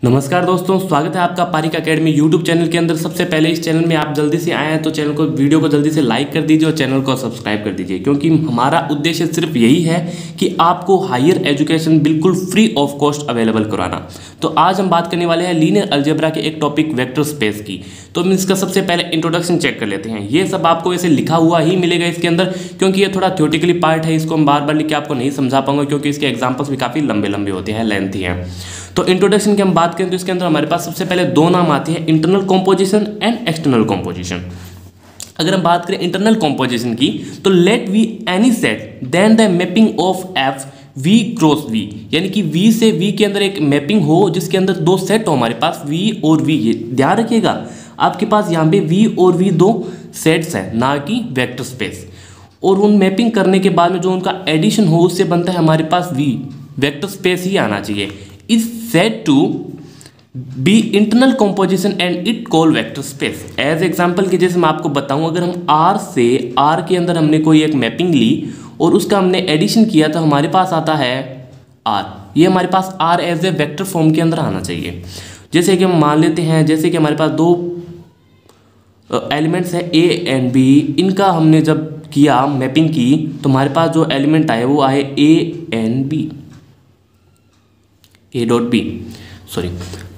नमस्कार दोस्तों, स्वागत है आपका पारिक एकेडमी यूट्यूब चैनल के अंदर। सबसे पहले इस चैनल में आप जल्दी से आए हैं तो चैनल को वीडियो को जल्दी से लाइक कर दीजिए और चैनल को सब्सक्राइब कर दीजिए, क्योंकि हमारा उद्देश्य सिर्फ यही है कि आपको हायर एजुकेशन बिल्कुल फ्री ऑफ कॉस्ट अवेलेबल कराना। तो आज हम बात करने वाले हैं लीनियर अलजेब्रा के एक टॉपिक वेक्टर स्पेस की। तो हम इसका सबसे पहले इंट्रोडक्शन चेक कर लेते हैं। ये सब आपको ऐसे लिखा हुआ ही मिलेगा इसके अंदर, क्योंकि ये थोड़ा थ्योरेटिकली पार्ट है। इसको हम बार बार लिख के आपको नहीं समझा पाऊंगा, क्योंकि इसके एग्जाम्पल्स भी काफ़ी लंबे लंबे होते हैं, लेंथी हैं। तो इंट्रोडक्शन की हम बात करें तो इसके अंदर हमारे पास सबसे पहले दो नाम आते हैं, internal composition and external composition. अगर हम बात करें इंटरनल कॉम्पोजिशन की, तो let V any set then the mapping of F V cross V, यानी कि वी से वी के अंदर एक मैपिंग हो जिसके अंदर दो सेट हो हमारे पास, वी और वी। ये ध्यान रखिएगा, आपके पास यहाँ पे वी और वी दो सेट्स हैं, ना कि वेक्टर स्पेस। और उन मैपिंग करने के बाद में जो उनका एडिशन हो उससे बनता है हमारे पास वी। वेक्टर स्पेस ही आना चाहिए। Is said to be internal composition and it call vector space. As example के जैसे मैं आपको बताऊं, अगर हम आर से आर के अंदर हमने कोई एक मैपिंग ली और उसका हमने एडिशन किया तो हमारे पास आता है आर। ये हमारे पास R as a vector form के अंदर आना चाहिए। जैसे कि हम मान लेते हैं, जैसे कि हमारे पास दो एलिमेंट्स है ए एंड बी, इनका हमने जब किया मैपिंग की तो हमारे पास जो एलिमेंट आए वो आए A and B, A dot B, sorry.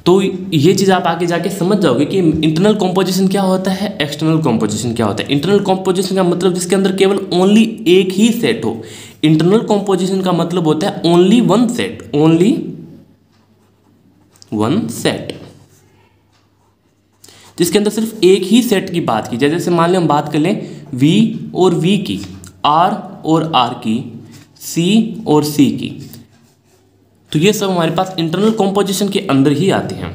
तो ये चीज़ आप आगे जाके समझ जाओगे कि इंटरनल कॉम्पोजिशन क्या होता है, एक्सटर्नल कॉम्पोजिशन क्या होता है। इंटरनल कॉम्पोजिशन का मतलब जिसके अंदर केवल ओनली एक ही सेट हो। इंटरनल कॉम्पोजिशन का मतलब होता है only one set, only one set, जिसके अंदर सिर्फ एक ही सेट की बात की जाए। जैसे मान लें हम बात कर लें वी और वी की, आर और आर की, सी और सी की, तो ये सब हमारे पास इंटरनल कॉम्पोजिशन के अंदर ही आते हैं।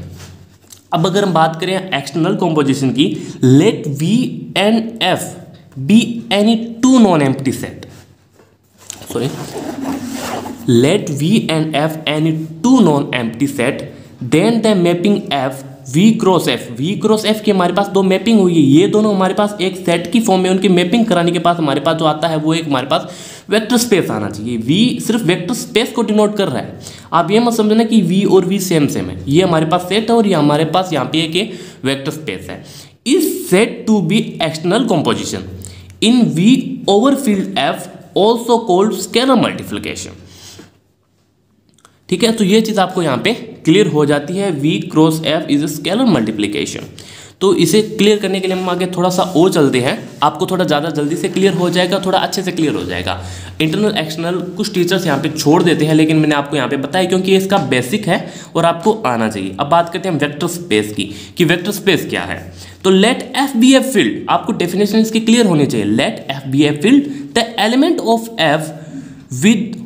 अब अगर हम बात करें एक्सटर्नल कॉम्पोजिशन की, let V and F be any two non empty set, sorry, let V and F any two non empty set, then the mapping F V cross F. V cross F की हमारे पास दो mapping हुई है, ये दोनों हमारे पास एक set की फॉर्म में, उनकी मैपिंग कराने के पास हमारे पास जो आता है वो एक हमारे पास वेक्टर स्पेस आना चाहिए। वी सिर्फ वेक्टर स्पेस को डिनोट कर रहा है। आप ये मत समझना कि वी और वी सेम सेम है। ये हमारे पास सेट है और ये हमारे पास यहाँ पे एक वेक्टर स्पेस है। Is set to be external composition in V over field F, also called scalar multiplication. ठीक है, तो ये चीज़ आपको यहाँ पे क्लियर हो जाती है। V cross F is a scalar multiplication. तो इसे क्लियर करने के लिए हम आगे थोड़ा सा और चलते हैं, आपको थोड़ा ज़्यादा जल्दी से क्लियर हो जाएगा, थोड़ा अच्छे से क्लियर हो जाएगा। इंटरनल एक्सटर्नल कुछ टीचर्स यहाँ पे छोड़ देते हैं, लेकिन मैंने आपको यहाँ पे बताया क्योंकि इसका बेसिक है और आपको आना चाहिए। अब बात करते हैं वेक्टर स्पेस की, कि वेक्टर स्पेस क्या है। तो let F be a field, आपको डेफिनेशन इसकी क्लियर होनी चाहिए। Let F be a field, the element of F with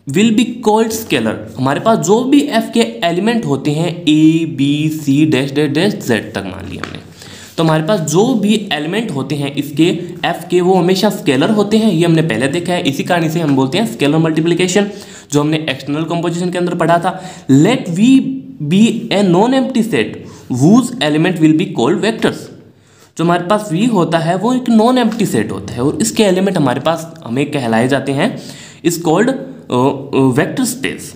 will be called scalar. हमारे पास जो भी एफ के एलिमेंट होते हैं, A B C dash dash dash Z तक मान लिया हमने, तो हमारे पास जो भी एलिमेंट होते हैं इसके एफ के, वो हमेशा स्केलर होते हैं। ये हमने पहले देखा है, इसी कारण से हम बोलते हैं स्केलर मल्टीप्लिकेशन, जो हमने एक्सटर्नल कॉम्पोजिशन के अंदर पढ़ा था। Let V be a non empty set whose element will be called vectors. जो हमारे पास वी होता है वो एक नॉन एम्प्टी सेट होता है और इसके एलिमेंट हमारे पास हमें कहलाए जाते हैं, is called vector space.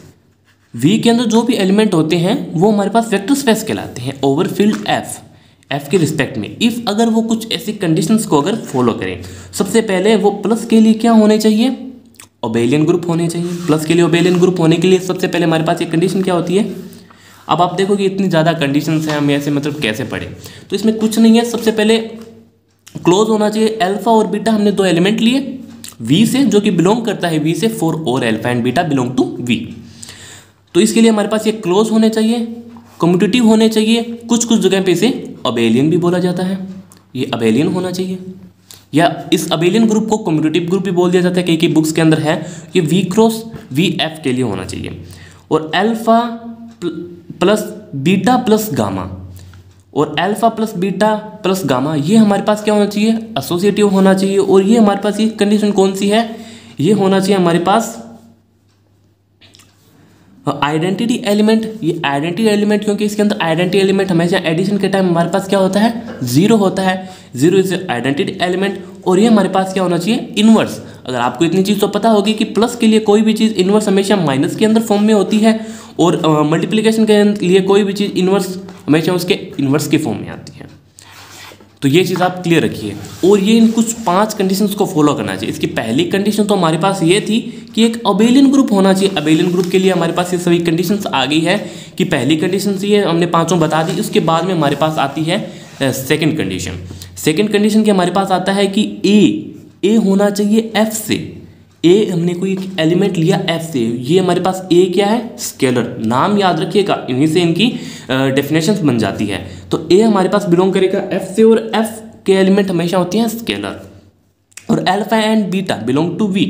V के अंदर जो भी एलिमेंट होते हैं वो हमारे पास वेक्टर स्पेस कहलाते हैं ओवर फील्ड एफ के रिस्पेक्ट में। इफ़ अगर वो कुछ ऐसी कंडीशंस को अगर फॉलो करें, सबसे पहले वो प्लस के लिए क्या होने चाहिए, ओबेलियन ग्रुप होने चाहिए। प्लस के लिए ओबेलियन ग्रुप होने के लिए सबसे पहले हमारे पास एक कंडीशन क्या होती है। अब आप देखो कि इतनी ज़्यादा कंडीशंस हैं, हम ऐसे मतलब कैसे पढ़े, तो इसमें कुछ नहीं है। सबसे पहले क्लोज होना चाहिए। अल्फा और बीटा हमने दो एलिमेंट लिए वी से, जो कि बिलोंग करता है वी से, फॉर और alpha and beta belong to V. तो इसके लिए हमारे पास ये क्लोज होने चाहिए, कम्यूटेटिव होने चाहिए, कुछ कुछ जगह पे इसे अबेलियन भी बोला जाता है, ये अबेलियन होना चाहिए, या इस अबेलियन ग्रुप को कम्यूटेटिव ग्रुप भी बोल दिया जाता है। कई बुक्स के अंदर है ये वी क्रॉस वी एफ के लिए होना चाहिए। और alpha plus beta plus gamma और alpha plus beta plus gamma, ये हमारे पास क्या होना चाहिए, एसोसिएटिव होना चाहिए। और ये हमारे पास ये कंडीशन कौन सी है, ये होना चाहिए हमारे पास आइडेंटिटी एलिमेंट। ये आइडेंटिटी एलिमेंट क्योंकि इसके अंदर आइडेंटिटी एलिमेंट हमेशा एडिशन के टाइम हमारे पास क्या होता है, 0 होता है। 0 इज आइडेंटिटी एलिमेंट। और ये हमारे पास क्या होना चाहिए, इन्वर्स। अगर आपको इतनी चीज़ तो पता होगी कि प्लस के लिए कोई भी चीज़ इन्वर्स हमेशा माइनस के अंदर फॉर्म में होती है, और मल्टीप्लिकेशन के लिए कोई भी चीज़ इन्वर्स हमेशा उसके इन्वर्स के फॉर्म में आती है। तो ये चीज़ आप क्लियर रखिए। और ये इन कुछ 5 कंडीशंस को फॉलो करना चाहिए। इसकी पहली कंडीशन तो हमारे पास ये थी कि एक अबेलियन ग्रुप होना चाहिए। अबेलियन ग्रुप के लिए हमारे पास ये सभी कंडीशंस आ गई है कि पहली कंडीशन ये हमने 5 बता दी। उसके बाद में हमारे पास आती है सेकंड कंडीशन। सेकंड कंडीशन के हमारे पास आता है कि ए होना चाहिए एफ से। ए हमने कोई एक एलिमेंट लिया एफ से, ये हमारे पास ए क्या है, स्केलर। नाम याद रखिएगा, इन्हीं से इनकी डेफिनेशंस बन जाती है। तो ए हमारे पास बिलोंग करेगा एफ से, और एफ के एलिमेंट हमेशा होते हैं स्केलर। और alpha and beta belong to V.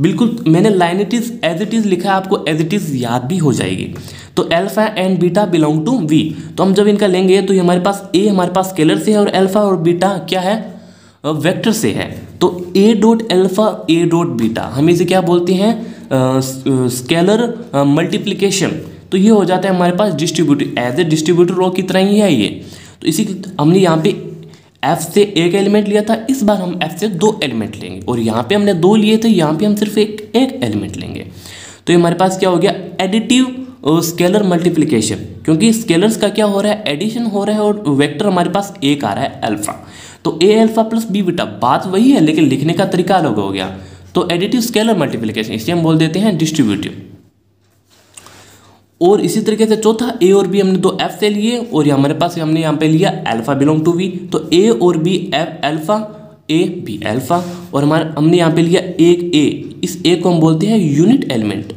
बिल्कुल मैंने line it is as it is लिखा है, आपको एज इट इज याद भी हो जाएगी। तो alpha and beta belong to V. तो हम जब इनका लेंगे तो ये हमारे पास ए हमारे पास स्केलर से है, और अल्फा और बीटा क्या है, वेक्टर से है। तो ए डॉट अल्फा ए डॉट बीटा हम इसे क्या बोलते हैं, स्केलर मल्टीप्लिकेशन। तो ये हो जाता है हमारे पास डिस्ट्रीब्यूटिव, एज ए डिस्ट्रीब्यूटिव रो की तरह ही है ये। तो इसी हमने यहाँ पे एफ से एक एलिमेंट लिया था, इस बार हम एफ से 2 एलिमेंट लेंगे। और यहाँ पे हमने 2 लिए थे, यहाँ पे हम सिर्फ एक एलिमेंट लेंगे। तो ये हमारे पास क्या हो गया, एडिटिव स्केलर मल्टीप्लिकेशन। क्योंकि स्केलर्स का क्या हो रहा है, एडिशन हो रहा है, और वेक्टर हमारे पास एक आ रहा है अल्फा। तो ए अल्फा प्लस बी बीटा, बात वही है लेकिन लिखने का तरीका अलग हो गया। तो एडिटिव स्केलर मल्टीप्लिकेशन, इसे हम बोल देते हैं डिस्ट्रीब्यूटिव। और इसी तरीके से चौथा, ए और बी हमने 2 एफ से लिए, और हमारे पास हमने यहाँ पे लिया अल्फा बिलोंग टू वी। तो ए और B F alpha, A B alpha. और हमारे हमने यहाँ पे लिया एक ए, इस ए को हम बोलते हैं यूनिट एलिमेंट।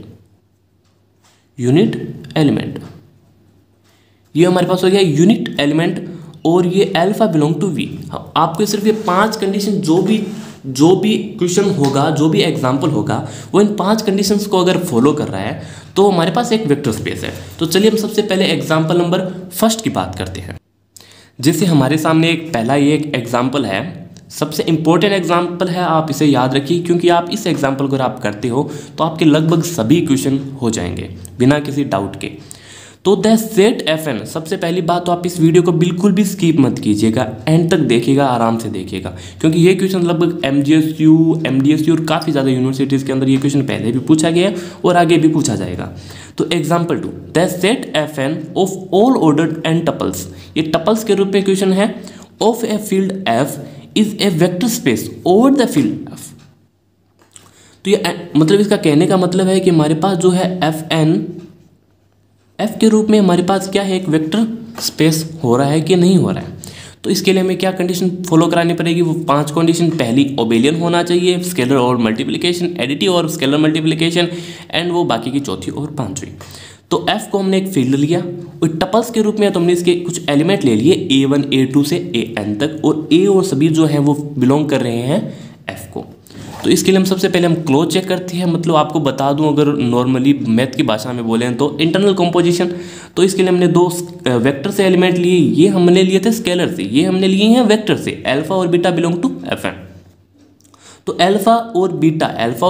यूनिट एलिमेंट ये हमारे पास हो गया यूनिट एलिमेंट, और ये अल्फा बिलोंग टू वी। आपको सिर्फ ये 5 कंडीशन, जो भी क्वेश्चन होगा, जो भी एग्जाम्पल होगा, वो इन 5 कंडीशंस को अगर फॉलो कर रहा है तो हमारे पास एक वेक्टर स्पेस है। तो चलिए हम सबसे पहले एग्जाम्पल नंबर 1 की बात करते हैं। जैसे हमारे सामने एक पहला ये एक एग्जाम्पल है, सबसे इंपॉर्टेंट एग्जाम्पल है, आप इसे याद रखिए। क्योंकि आप इस एग्जाम्पल को अगर आप करते हो तो आपके लगभग सभी क्वेश्चन हो जाएंगे बिना किसी डाउट के। तो द सेट एफ एन, सबसे पहली बात तो आप इस वीडियो को बिल्कुल भी स्किप मत कीजिएगा, एंड तक देखिएगा, आराम से देखिएगा। क्योंकि ये क्वेश्चन लगभग MGSU, MDSU और काफ़ी ज़्यादा यूनिवर्सिटीज़ के अंदर ये क्वेश्चन पहले भी पूछा गया है और आगे भी पूछा जाएगा। तो example 2, the set F N of all ordered and tuples. ये टपल्स के रूप में क्वेश्चन है। Of a field F is a vector space over the field F. तो ये मतलब इसका कहने का मतलब है कि हमारे पास जो है एफ एन, एफ के रूप में हमारे पास क्या है, एक वेक्टर स्पेस हो रहा है कि नहीं हो रहा है। तो इसके लिए हमें क्या कंडीशन फॉलो करानी पड़ेगी, वो 5 कंडीशन। पहली ओबेलियन होना चाहिए, स्केलर और मल्टीप्लिकेशन, एडिटिव और स्केलर मल्टीप्लिकेशन, एंड वो बाकी की चौथी और 5वीं। तो एफ को हमने एक फील्ड लिया, और टपल्स के रूप में तो हमने इसके कुछ एलिमेंट ले लिए A1 A2 से AN तक, और ए और सभी जो हैं वो बिलोंग कर रहे हैं एफ को। तो इसके लिए हम सबसे पहले हम क्लोज चेक करते हैं। मतलब आपको बता दूं, अगर नॉर्मली मैथ की भाषा में बोलें तो इंटरनल कंपोजिशन। तो इसके लिए हमने 2 वेक्टर से एलिमेंट लिए, ये हमने लिए थे स्केलर से, ये हमने लिए हैं वेक्टर से। अल्फा और beta belong to F N. तो अल्फा और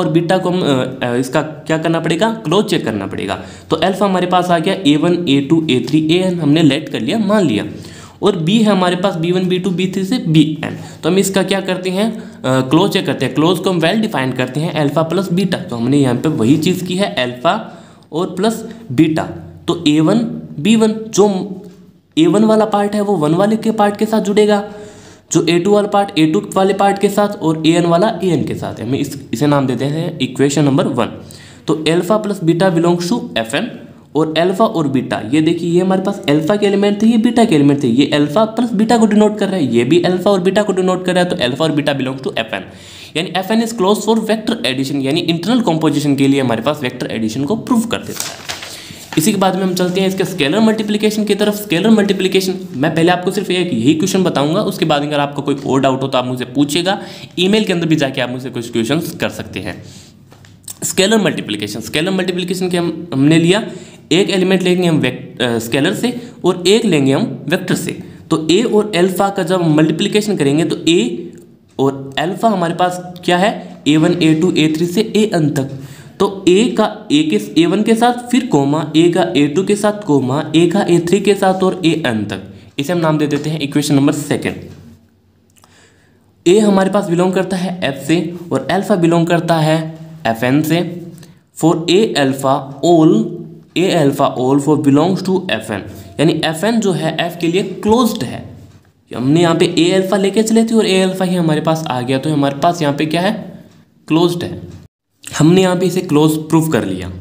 बीटा को हम इसका क्या करना पड़ेगा, क्लोज चेक करना पड़ेगा। तो अल्फा हमारे पास आ गया A1 A2 A3 AN, हमने लेट कर लिया, मान लिया। और बी है हमारे पास B1 B2 B3 से BN। तो हम इसका क्या करते हैं, क्लोज चेक करते हैं। क्लोज को हम वेल डिफाइन करते हैं, अल्फा प्लस बीटा। तो हमने यहाँ पे वही चीज़ की है, अल्फा और प्लस बीटा। तो A1 B1, जो A1 वाला पार्ट है वो 1 वाले के पार्ट के साथ जुड़ेगा, जो A2 वाला पार्ट A2 वाले पार्ट के साथ, और AN वाला AN के साथ। हमें इसे नाम देते हैं इक्वेशन नंबर 1। तो alpha plus beta belongs to FN। और अल्फा और बीटा, ये देखिए, ये हमारे पास अल्फा के एलिमेंट थे, ये बीटा के एलिमेंट थे। ये अल्फा प्लस बीटा को डिनोट कर रहा है, ये भी अल्फा और बीटा को डिनोट कर रहा है। तो अल्फा और बीटा बिलोंग्स टू FN, यानी FN is close for vector addition, यानी इंटरनल कंपोजिशन के लिए हमारे पास वेक्टर एडिशन को प्रूव कर देता है। इसी के बाद में हम चलते हैं इसके स्केलर मल्टीप्लिकेशन की तरफ। स्केलर मल्टीप्लिकेशन मैं पहले आपको सिर्फ एक यही क्वेश्चन बताऊंगा, उसके बाद अगर आपको कोई और डाउट हो तो आप मुझे पूछिएगा, ईमेल के अंदर भी जाके आप मुझसे कुछ क्वेश्चन कर सकते हैं। स्केलर मल्टीप्लिकेशन के हमने लिया, एक एलिमेंट लेंगे हम स्केलर से और एक लेंगे हम वेक्टर से। तो ए और अल्फा का जब मल्टीप्लिकेशन करेंगे तो ए और अल्फा हमारे पास क्या है, A1 A2 A3 से AN तक। तो ए का A1 के साथ, फिर कोमा, ए का A2 के साथ, कोमा, ए का A3 के साथ और AN तक। इसे हम नाम दे देते हैं इक्वेशन नंबर सेकेंड। ए हमारे पास बिलोंग करता है एफ से और अल्फा बिलोंग करता है एफ एन से। For A alpha all for belongs to F N, यानी एफ एन जो है एफ के लिए क्लोज्ड है। हमने यहाँ पे ए अल्फा लेके चले थे और ए अल्फा ही हमारे पास आ गया, तो हमारे पास यहाँ पे क्या है, क्लोज्ड है। हमने यहाँ पे इसे क्लोज प्रूफ कर लिया,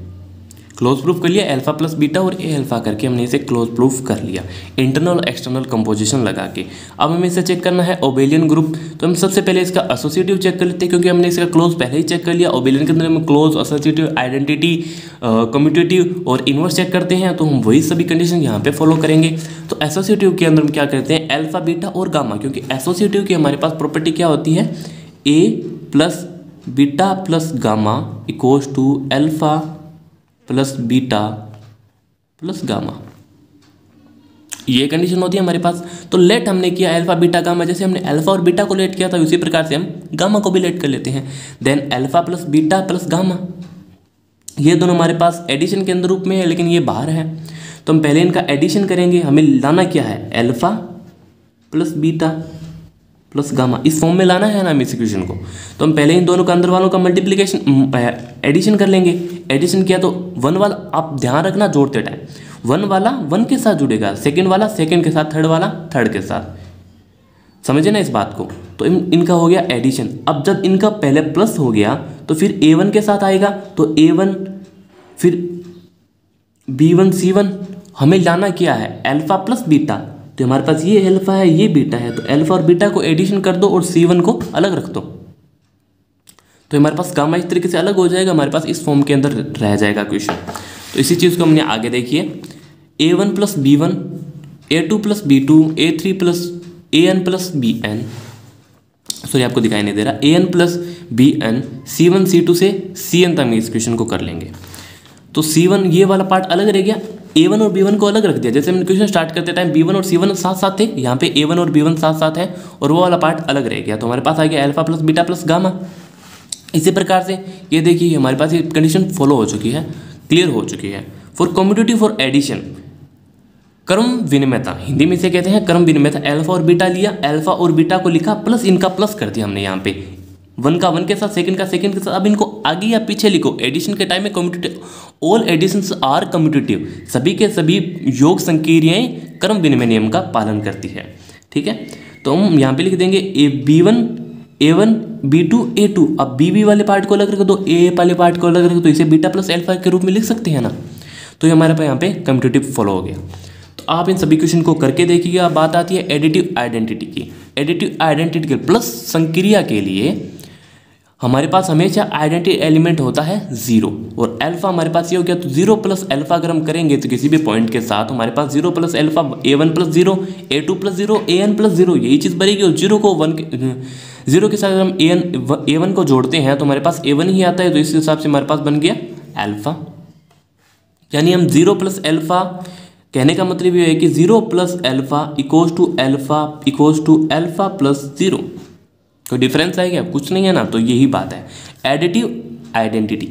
अल्फा प्लस बीटा और ए अल्फा करके हमने इसे क्लोज प्रूफ कर लिया इंटरनल एक्सटर्नल कंपोजिशन लगा के। अब हमें इसे चेक करना है ओबेलियन ग्रुप, तो हम सबसे पहले इसका एसोसिएटिव चेक कर लेते हैं, क्योंकि हमने इसका क्लोज पहले ही चेक कर लिया। ओबेलियन के अंदर हम क्लोज, एसोसिएटिव, आइडेंटिटी, कम्यूटेटिव और इनवर्स चेक करते हैं, तो हम वही सभी कंडीशन यहाँ पे फॉलो करेंगे। तो एसोसिएटिव के अंदर हम क्या करते हैं, अल्फा बीटा और गामा, क्योंकि एसोसिएटिव की हमारे पास प्रॉपर्टी क्या होती है, A plus beta plus gamma equals to alpha plus beta plus gamma, ये कंडीशन होती है हमारे पास। तो लेट हमने किया अल्फा बीटा गामा, जैसे हमने अल्फा और बीटा को लेट किया था उसी प्रकार से हम गामा को भी लेट कर लेते हैं। Then alpha plus beta plus gamma, ये दोनों हमारे पास एडिशन के अंदर रूप में है, लेकिन ये बाहर है, तो हम पहले इनका एडिशन करेंगे। हमें लाना क्या है, alpha plus beta plus gamma, इस फॉर्म में लाना है ना इस इक्वेशन को। तो हम पहले इन दोनों का अंदर वालों का मल्टीप्लिकेशन एडिशन कर लेंगे। एडिशन किया तो वन वाला, आप ध्यान रखना जोड़ते टाइम, वन वाला वन के साथ जुड़ेगा, सेकंड वाला सेकंड के साथ, थर्ड वाला थर्ड के साथ, समझे ना इस बात को। तो इनका हो गया एडिशन। अब जब इनका पहले प्लस हो गया तो फिर a1 के साथ आएगा, तो a1 फिर b1 c1, हमें लाना क्या है, अल्फा प्लस बीटा। तो हमारे पास ये अल्फा है ये बीटा है, तो अल्फा और बीटा को एडिशन कर दो और c1 को अलग रख दो, तो हमारे पास गामा इस तरीके से अलग हो जाएगा, हमारे पास इस फॉर्म के अंदर रह जाएगा क्वेश्चन। तो इसी चीज़ को हमने आगे देखिए, a1 plus b1, a2 plus b2, a3 plus an plus bn, sorry आपको दिखाई नहीं दे रहा, an plus bn, c1 c2 से cn तक इस क्वेश्चन को कर लेंगे। तो c1 ये वाला पार्ट अलग रह गया, a1 और b1 को अलग रख दिया। जैसे हमने क्वेश्चन स्टार्ट करते टाइम b1 और c1 साथ साथ थे, यहाँ पे a1 और b1 साथ साथ है और वो वाला पार्ट अलग रह गया, तो हमारे पास आ गया alpha plus beta plus gamma. इसी प्रकार से ये देखिए हमारे पास ये कंडीशन फॉलो हो चुकी है, क्लियर हो चुकी है। फॉर कम्यूटेटिव फॉर एडिशन, क्रम विनिमयता, हिंदी में इसे कहते हैं क्रम विनिमयता। अल्फा और बीटा लिया, अल्फा और बीटा को लिखा प्लस इनका प्लस कर दिया हमने यहाँ पे, वन का वन के साथ, सेकंड का सेकंड के साथ। अब इनको आगे या पीछे लिखो, एडिशन के टाइम में commutative, all additions are commutative, सभी के सभी योग संक्रियाएं क्रम विनिमय नियम का पालन करती है, ठीक है। तो हम यहाँ पे लिख देंगे b1 a1 b2 a2। अब b वाले पार्ट को अलग रख दो, a वाले पार्ट को अलग रख दो, इसे बीटा प्लस अल्फा के रूप में लिख सकते हैं ना। तो ये हमारे पास यहाँ पे कम्यूटेटिव फॉलो हो गया। तो आप इन सभी क्वेश्चन को करके देखिएगा। बात आती है एडिटिव आइडेंटिटी की। एडिटिव आइडेंटिटी के प्लस संक्रिया के लिए हमारे पास हमेशा आइडेंटिटी एलिमेंट होता है 0 और अल्फा हमारे पास ये हो गया। तो 0 प्लस अल्फा अगर हम करेंगे तो किसी भी पॉइंट के साथ हमारे पास 0 plus alpha a1 plus 0, a2 plus 0, an plus 0, यही चीज़ बनेगी। और 0 के साथ अगर हम a1 को जोड़ते हैं तो हमारे पास a1 ही आता है, तो इस हिसाब से हमारे पास बन गया अल्फा। यानी हम 0 प्लस अल्फा, कहने का मतलब ये है कि 0 plus alpha equals to alpha plus 0। कोई डिफरेंस है क्या? कुछ नहीं है ना। तो यही बात है एडिटिव आइडेंटिटी,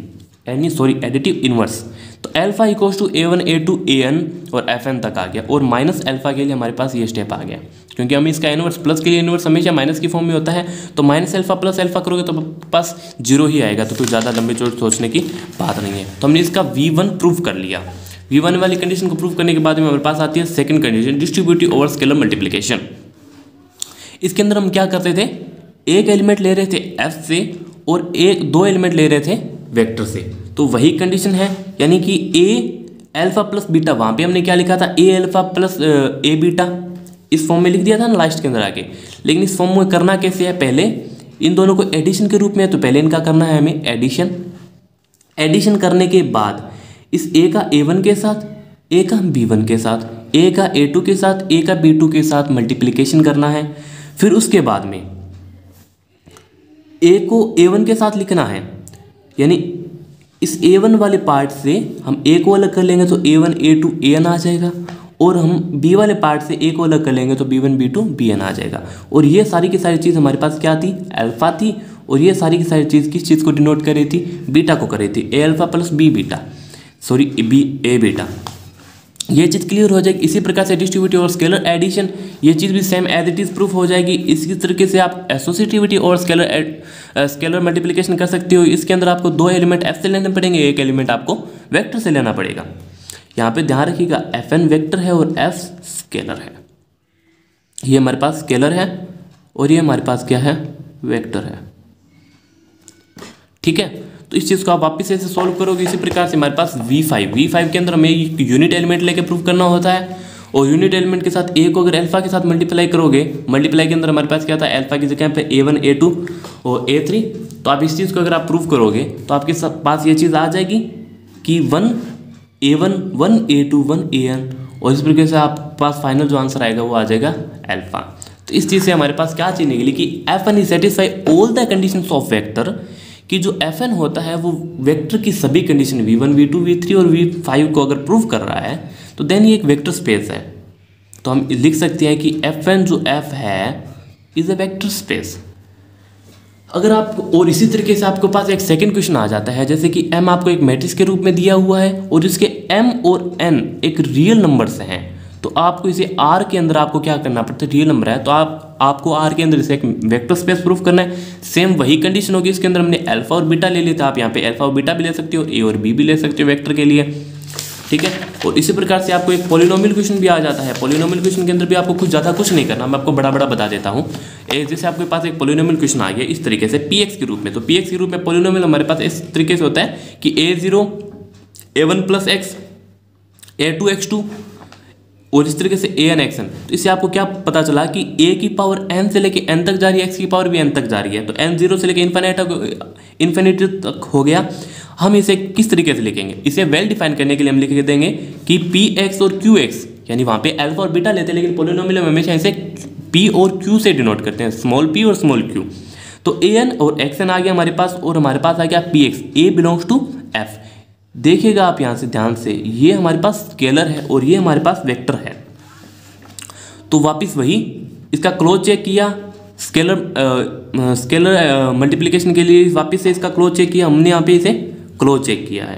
एडिटिव इनवर्स। तो alpha equals to a1 a2 an और fn तक आ गया, और माइनस अल्फा के लिए हमारे पास ये स्टेप आ गया, क्योंकि हम इसका इनवर्स, प्लस के लिए इनवर्स हमेशा माइनस की फॉर्म में होता है। तो माइनस अल्फा प्लस अल्फा करोगे तो पास 0 ही आएगा, तो कुछ ज़्यादा लंबे चौड़े सोचने की बात नहीं है। तो हमने इसका v1 प्रूव कर लिया। v1 वाली कंडीशन को प्रूव करने के बाद में हमारे पास आती है second condition, distributive over scalar multiplication. इसके अंदर हम क्या करते थे, एक एलिमेंट ले रहे थे f से और दो एलिमेंट ले रहे थे वेक्टर से। तो वही कंडीशन है, यानी कि a अल्फा प्लस बीटा, वहाँ पे हमने क्या लिखा था, a alpha plus a beta, इस फॉर्म में लिख दिया था ना लास्ट के अंदर आके। लेकिन इस फॉर्म में करना कैसे है, पहले इन दोनों को एडिशन के रूप में, तो पहले इनका करना है हमें एडिशन। एडिशन करने के बाद इस a का a1 के साथ, a का b1 के साथ, a का a2 के साथ, a का b2 के साथ मल्टीप्लिकेशन करना है। फिर उसके बाद में a को a1 के साथ लिखना है, यानी इस a1 वाले पार्ट से हम a को अलग कर लेंगे तो a1 a2 an आ जाएगा, और हम b वाले पार्ट से a को अलग कर लेंगे तो b1 b2 bn आ जाएगा। और ये सारी की सारी चीज़ हमारे पास क्या थी, अल्फा थी, और ये सारी की सारी चीज़ किस चीज़ को डिनोट कर रही थी, बीटा को कर रही थी, a alpha plus b beta, sorry b a beta. ये चीज़ क्लियर हो जाएगी। इसी प्रकार से एडिटिविटी और स्केलर एडिशन, ये चीज़ भी same as it is proof हो जाएगी। इसी तरीके से आप एसोसिएटिविटी और स्केलर मल्टीप्लिकेशन कर सकते हो। इसके अंदर आपको 2 एलिमेंट एफ से लेने पड़ेंगे, 1 एलिमेंट आपको वेक्टर से लेना पड़ेगा। यहाँ पे ध्यान रखिएगा Fn वेक्टर है और F स्केलर है। ये हमारे पास स्केलर है और ये हमारे पास क्या है, वेक्टर है। ठीक है, तो इस चीज़ को आप वापस ऐसे सॉल्व करोगे। इसी प्रकार से हमारे पास V5 के अंदर हमें यूनिट एलिमेंट लेके प्रूव करना होता है और यूनिट एलिमेंट के साथ ए को अगर अल्फा के साथ मल्टीप्लाई करोगे, मल्टीप्लाई के अंदर हमारे पास क्या था, अल्फा की जगह पे A1 A2 और A3। तो आप इस चीज़ को अगर आप प्रूव करोगे तो आपके पास ये चीज़ आ जाएगी कि 1 A1 1 A2 1 AN और इस प्रकार से आप पास फाइनल जो आंसर आएगा वो आ जाएगा अल्फा। तो इस चीज़ से हमारे पास क्या चीज़ निकली कि Fn is satisfy all the conditions of vector, कि जो Fn होता है वो वेक्टर की सभी कंडीशन V1 V2 V3 और V5 को अगर प्रूव कर रहा है तो देन ये एक वेक्टर स्पेस है। तो हम लिख सकते हैं कि Fn जो F है इज अ वेक्टर स्पेस। अगर आप और इसी तरीके से आपके पास एक सेकंड क्वेश्चन आ जाता है, जैसे कि M आपको एक मैट्रिक्स के रूप में दिया हुआ है और इसके M और N एक रियल नंबर्स हैं, तो आपको इसे R के अंदर आपको क्या करना पड़ता है, रियल नंबर है तो आपको R के अंदर इसे एक वेक्टर स्पेस प्रूफ करना है। सेम वही कंडीशन होगी, इसके अंदर हमने अल्फा और बीटा ले लिया था, आप यहाँ पे अल्फा और बीटा भी ले सकते हो, A और B भी ले सकते हो वेक्टर के लिए। ठीक है, और इसी प्रकार से आपको एक पॉलिनोमियल क्वेश्चन भी आ जाता है। पॉलिनोमियल क्वेश्चन के अंदर भी आपको कुछ ज़्यादा कुछ नहीं करना, मैं आपको बड़ा बता देता हूँ। जैसे आपके पास एक पॉलिनोमियल क्वेश्चन आ गया इस तरीके से px के रूप में, तो px के रूप में पॉलिनोमियल हमारे पास इस तरीके से होता है कि a0 a1 + x a2 x2 और इस तरीके से an xn। तो इससे आपको क्या पता चला कि a की पावर n से लेके n तक जा रही है, x की पावर भी n तक जा रही है, तो n 0 से लेके इन्फिनिटी तक हो गया। हम इसे किस तरीके से लिखेंगे, इसे वेल डिफाइन करने के लिए हम लिख देंगे कि px और qx, यानी वहाँ पे अल्फा और बीटा लेते हैं लेकिन पॉलिनोमियल में हमेशा इसे p और q से डिनोट करते हैं, स्मॉल p और स्मॉल q। तो an और xn आ गया हमारे पास और हमारे पास आ गया px, a belongs to f। देखिएगा आप यहाँ से ध्यान से, ये हमारे पास स्केलर है और ये हमारे पास वेक्टर है। तो वापिस वही इसका क्लोज चेक किया, स्केलर मल्टीप्लिकेशन के लिए वापस से इसका क्लोज चेक किया हमने, यहाँ पे इसे क्लोज चेक किया है,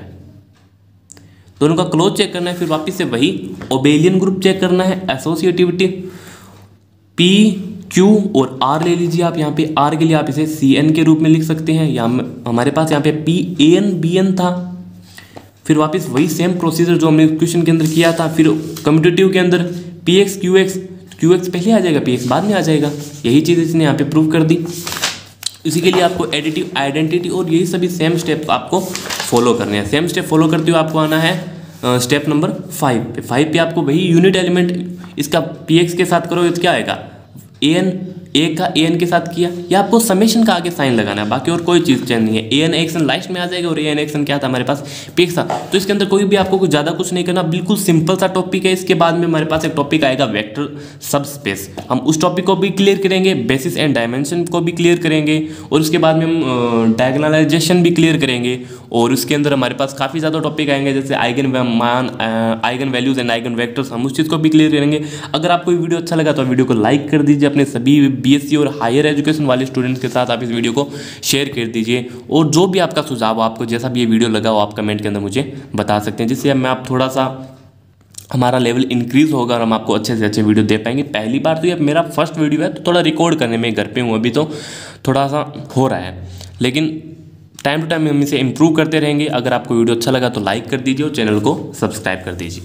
दोनों का क्लोज चेक करना है। फिर वापस से वही ओबेलियन ग्रुप चेक करना है, एसोसिएटिविटी P Q और R ले लीजिए आप। यहाँ पे R के लिए आप इसे CN के रूप में लिख सकते हैं, या हमारे पास यहाँ पे PAN BN था। फिर वापस वही सेम प्रोसीजर जो हमने क्वेश्चन के अंदर किया था। फिर कम्यूटेटिव के अंदर PX QX पहले आ जाएगा, PX बाद में आ जाएगा। यही चीज़ इसने यहाँ पे प्रूव कर दी। इसी के लिए आपको एडिटिव आइडेंटिटी और यही सभी सेम स्टेप आपको फॉलो करने हैं। सेम स्टेप फॉलो करते हुए आपको आना है स्टेप नंबर 5 पे। 5 पे आपको वही यूनिट एलिमेंट इसका px के साथ करोगे तो क्या आएगा, an a का an के साथ किया, या आपको समेशन का आगे साइन लगाना है, बाकी और कोई चीज़ चेंज नहीं है। an xn लास्ट में आ जाएगा और an xn क्या था हमारे पास, px था। तो इसके अंदर कोई भी आपको कुछ ज़्यादा कुछ नहीं करना, बिल्कुल सिंपल सा टॉपिक है। इसके बाद में हमारे पास एक टॉपिक आएगा वेक्टर सब स्पेस, हम उस टॉपिक को भी क्लियर करेंगे, बेसिस एंड डायमेंशन को भी क्लियर करेंगे और उसके बाद में हम डायगोनलाइजेशन भी क्लियर करेंगे। और उसके अंदर हमारे पास काफ़ी ज़्यादा टॉपिक आएंगे जैसे आइगन मान, eigen values and eigen vectors, हम उस चीज़ को भी क्लियर करेंगे। अगर आपको ये वीडियो अच्छा लगा तो वीडियो को लाइक कर दीजिए, अपने सभी BSc और हायर एजुकेशन वाले स्टूडेंट्स के साथ आप इस वीडियो को शेयर कर दीजिए। और जो भी आपका सुझाव हो, आपको जैसा भी ये वीडियो लगा हो, आप कमेंट के अंदर मुझे बता सकते हैं, जिससे मैं आप थोड़ा सा हमारा लेवल इंक्रीज़ होगा और हम आपको अच्छे से अच्छे वीडियो दे पाएंगे। पहली बार तो ये मेरा फर्स्ट वीडियो है, तो थोड़ा रिकॉर्ड करने में घर पे हूँ अभी, तो थोड़ा सा हो रहा है, लेकिन टाइम टू टाइम हम इसे इम्प्रूव करते रहेंगे। अगर आपको वीडियो अच्छा लगा तो लाइक कर दीजिए और चैनल को सब्सक्राइब कर दीजिए।